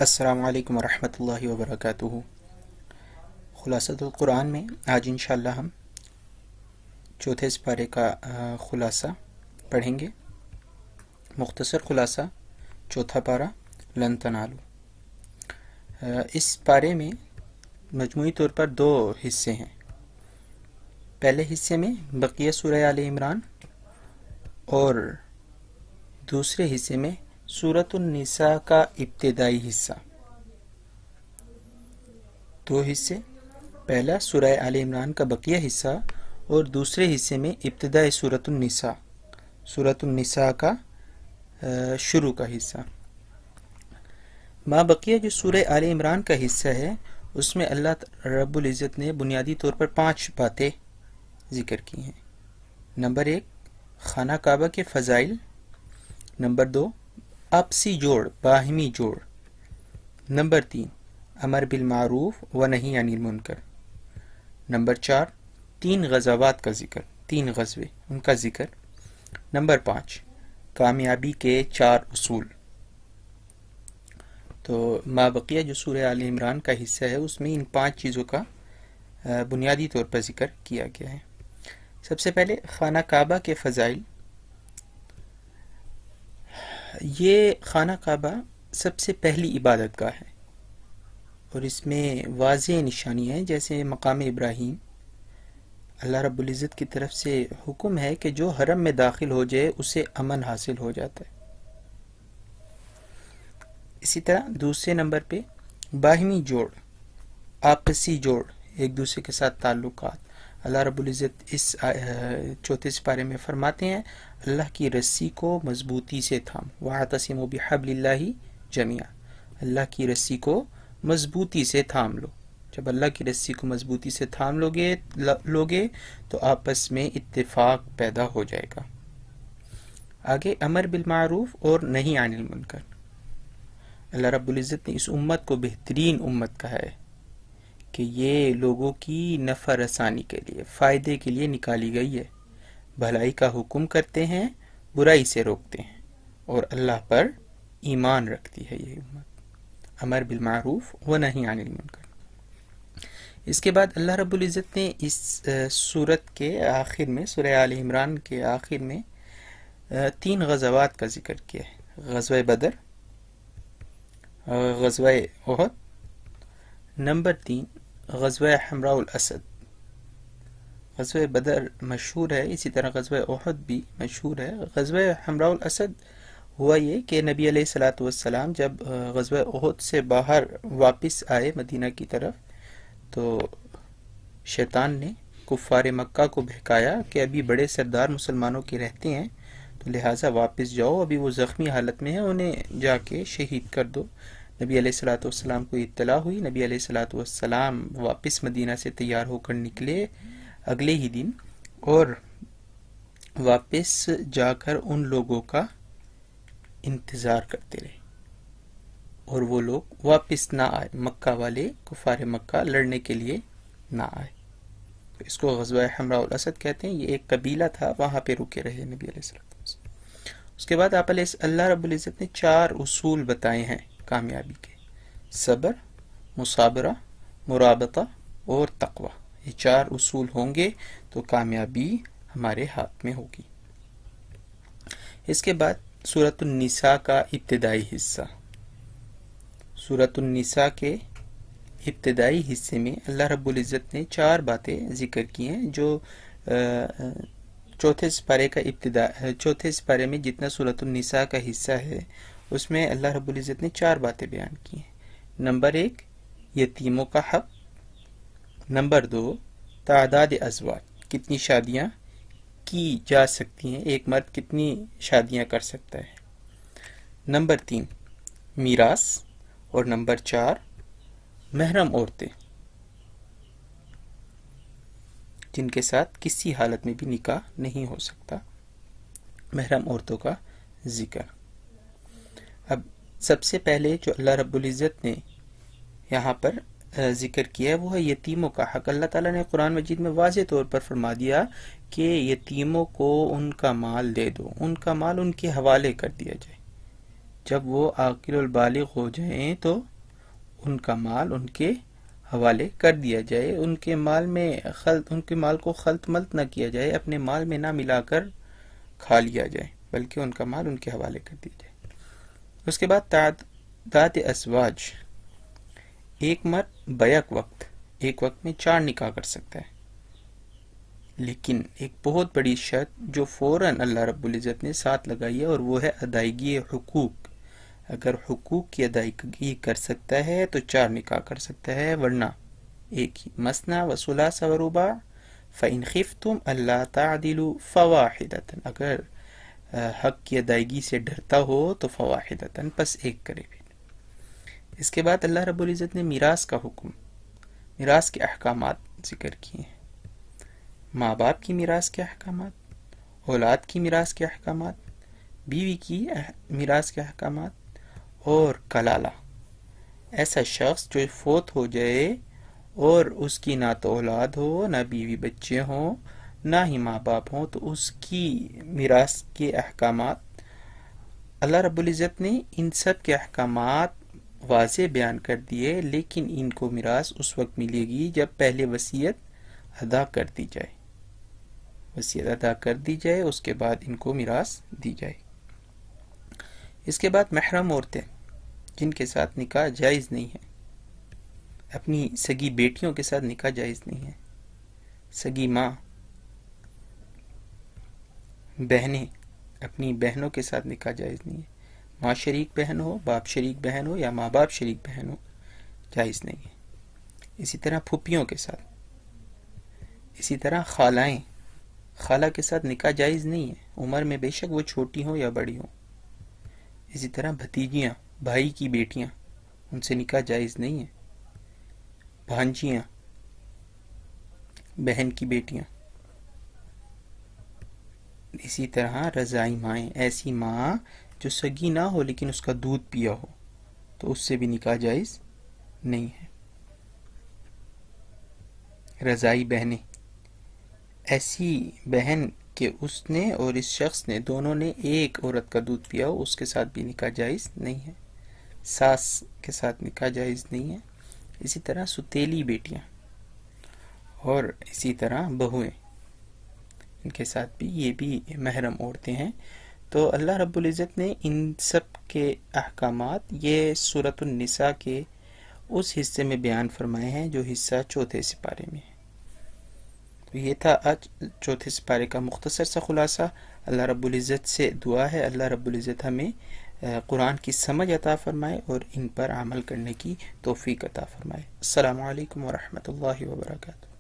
السلام علیکم ورحمۃ اللہ وبرکاتہ۔ خلاصۃ القرآن میں آج انشاءاللہ ہم چوتھے سپارے کا خلاصہ پڑھیں گے۔ مختصر خلاصہ، چوتھا پارہ لن تنالو۔ اس پارے میں مجموعی طور پر دو حصے ہیں۔ پہلے حصے میں بقیہ سورہ آل عمران اور دوسرے حصے میں سورۃ النساء کا ابتدائی حصہ۔ دو حصے، پہلا سورہ آل عمران کا بقیہ حصہ اور دوسرے حصے میں ابتدائی سورۃ النساء کا شروع کا حصہ۔ ما بقیہ جو سورہ آل عمران کا حصہ ہے اس میں اللہ رب العزت نے بنیادی طور پر 5 باتیں ذکر کی ہیں۔ نمبر 1، خانہ کعبہ کے فضائل۔ نمبر 2، آپسی جوڑ، باہمی جوڑ۔ نمبر 3، امر بالمعروف و نہی عن المنکر۔ نمبر 4، 3 غزوات کا ذکر، 3 غزوے ان کا ذکر۔ نمبر 5، کامیابی کے 4 اصول۔ تو ما بقیہ جو سورہ آل عمران کا حصہ ہے اس میں ان 5 چیزوں کا بنیادی طور پر ذکر کیا گیا ہے۔ سب سے پہلے خانہ کعبہ کے فضائل۔ یہ خانہ کعبہ سب سے پہلی عبادت گاہ ہے اور اس میں واضح نشانیاں ہیں، جیسے مقام ابراہیم۔ اللہ رب العزت کی طرف سے حکم ہے کہ جو حرم میں داخل ہو جائے اسے امن حاصل ہو جاتا ہے۔ اسی طرح دوسرے نمبر پہ باہمی جوڑ، آپسی جوڑ، ایک دوسرے کے ساتھ تعلقات۔ اللہ رب العزت اس چوتھے سپارے میں فرماتے ہیں اللہ کی رسی کو مضبوطی سے تھام، وَاعْتَصِمُوا بِحَبْلِ اللَّهِ جَمِيعًا۔ اللہ کی رسی کو مضبوطی سے تھام لو۔ جب اللہ کی رسی کو مضبوطی سے تھام لوگے تو آپس میں اتفاق پیدا ہو جائے گا۔ آگے امر بالمعروف اور نہی عن المنکر۔ اللہ رب العزت نے اس امت کو بہترین امت کہا ہے کہ یہ لوگوں کی نفع رسانی کے لیے، فائدے کے لیے نکالی گئی ہے۔ بھلائی کا حکم کرتے ہیں، برائی سے روکتے ہیں اور اللہ پر ایمان رکھتی ہے یہ امت۔ امر بالمعروف و نہی عن المنکر۔ اس کے بعد اللہ رب العزت نے اس سورت کے آخر میں، سورہ آل عمران کے آخر میں 3 غزوات کا ذکر کیا ہے۔ غزوہ بدر، غزوہ احد، نمبر 3 غزوہ حمراء الاسد۔ غزوہ بدر مشہور ہے، اسی طرح غزوہ احد بھی مشہور ہے۔ غزوہ حمراء الاسد ہوا یہ کہ نبی علیہ الصلوۃ والسلام جب غزوہ احد سے باہر واپس آئے مدینہ کی طرف تو شیطان نے کفار مکہ کو بہکایا کہ ابھی بڑے سردار مسلمانوں کے رہتے ہیں تو لہٰذا واپس جاؤ، ابھی وہ زخمی حالت میں ہیں، انہیں جا کے شہید کر دو۔ نبی علیہ الصلوۃ والسلام کو اطلاع ہوئی، نبی علیہ الصلوۃ والسلام واپس مدینہ سے تیار ہو کر نکلے اگلے ہی دن، اور واپس جا کر ان لوگوں کا انتظار کرتے رہے اور وہ لوگ واپس نہ آئے، مکہ والے کفار مکہ لڑنے کے لیے نہ آئے۔ تو اس کو غزوہ حمراء الاسد کہتے ہیں۔ یہ ایک قبیلہ تھا، وہاں پہ رکے رہے نبی علیہ السلام۔ اس کے بعد اللہ رب العزت نے 4 اصول بتائے ہیں کامیابی کے: صبر، مصابرہ، مرابطہ اور تقوی۔ یہ 4 اصول ہوں گے تو کامیابی ہمارے ہاتھ میں ہوگی۔ اس کے بعد سورۃ النساء کا ابتدائی حصہ۔ سورۃ النساء کے ابتدائی حصے میں اللہ رب العزت نے 4 باتیں ذکر کی ہیں جو چوتھے سپارے میں جتنا سورۃ النساء کا حصہ ہے اس میں اللہ رب العزت نے 4 باتیں بیان کی ہیں۔ نمبر 1، یتیموں کا حق۔ نمبر 2، تعداد ازواج، کتنی شادیاں کی جا سکتی ہیں، ایک مرد کتنی شادیاں کر سکتا ہے۔ نمبر 3، میراث۔ اور نمبر 4، محرم عورتیں جن کے ساتھ کسی حالت میں بھی نکاح نہیں ہو سکتا، محرم عورتوں کا ذکر۔ اب سب سے پہلے جو اللہ رب العزت نے یہاں پر ذکر کیا ہے وہ ہے یتیموں کا حق۔ اللہ تعالیٰ نے قرآن مجید میں واضح طور پر فرما دیا کہ یتیموں کو ان کا مال دے دو، ان کا مال ان کے حوالے کر دیا جائے۔ جب وہ عاقل البالغ ہو جائیں تو ان کا مال ان کے حوالے کر دیا جائے، ان کے مال کو خلط ملط نہ کیا جائے، اپنے مال میں نہ ملا کر کھا لیا جائے، بلکہ ان کا مال ان کے حوالے کر دیا جائے۔ اس کے بعد تعداد ازواج، ایک مرد بیک وقت ایک وقت میں 4 نکاح کر سکتا ہے، لیکن ایک بہت بڑی شرط جو فوراً اللہ رب العزت نے ساتھ لگائی ہے، اور وہ ہے ادائیگی حقوق۔ اگر حقوق کی ادائیگی کر سکتا ہے تو 4 نکاح کر سکتا ہے، ورنہ ایک ہی۔ مثنی و ثلاث و رباع فإن خفتم اللہ تعدلوا فواحدۃ، اگر حق کی ادائیگی سے ڈرتا ہو تو فواحدۃ، پس ایک کرے بھی۔ اس کے بعد اللہ رب العزت نے میراث کا حکم، میراث کے احکامات ذکر کیے ہیں، ماں باپ کی میراث کے احکامات، اولاد کی میراث کے احکامات، بیوی کی میراث کے احکامات، اور کلالہ، ایسا شخص جو فوت ہو جائے اور اس کی نہ تو اولاد ہو، نہ بیوی بچے ہوں، نہ ہی ماں باپ ہوں، تو اس کی میراث کے احکامات اللہ رب العزت نے ان سب کے احکامات واضح بیان کر دیے، لیکن ان کو میراث اس وقت ملے گی جب پہلے وصیت ادا کر دی جائے، وصیت ادا کر دی جائے، اس کے بعد ان کو میراث دی جائے۔ اس کے بعد محرم عورتیں جن کے ساتھ نکاح جائز نہیں ہے، اپنی سگی بیٹیوں کے ساتھ نکاح جائز نہیں ہے، سگی ماں، بہنیں، اپنی بہنوں کے ساتھ نکاح جائز نہیں ہے، ماں شریک بہن ہو، باپ شریک بہن ہو، یا ماں باپ شریک بہن ہو، جائز نہیں ہے۔ اسی طرح پھوپھیوں کے ساتھ، اسی طرح خالائیں، خالہ کے ساتھ نکاح جائز نہیں ہے، عمر میں بے شک وہ چھوٹی ہوں یا بڑی ہوں۔ اسی طرح بھتیجیاں، بھائی کی بیٹیاں، ان سے نکاح جائز نہیں ہے، بھانجیاں، بہن کی بیٹیاں۔ اسی طرح رضائی مائیں، ایسی ماں جو سگی نہ ہو لیکن اس کا دودھ پیا ہو، تو اس سے بھی نکاح جائز نہیں ہے۔ رضائی بہنیں، ایسی بہن کہ اس نے اور اس شخص نے دونوں نے ایک عورت کا دودھ پیا ہو، اس کے ساتھ بھی نکاح جائز نہیں ہے۔ ساس کے ساتھ نکاح جائز نہیں ہے۔ اسی طرح ستیلی بیٹیاں، اور اسی طرح بہویں، ان کے ساتھ بھی یہ بھی محرم عورتیں ہیں۔ تو اللہ رب العزت نے ان سب کے احکامات یہ سورۃ النساء کے اس حصے میں بیان فرمائے ہیں جو حصہ چوتھے سپارے میں ہے۔ تو یہ تھا آج چوتھے سپارے کا مختصر سا خلاصہ۔ اللہ رب العزت سے دعا ہے اللہ رب العزت ہمیں قرآن کی سمجھ عطا فرمائے اور ان پر عمل کرنے کی توفیق عطا فرمائے۔ السلام علیکم ورحمۃ اللہ وبرکاتہ۔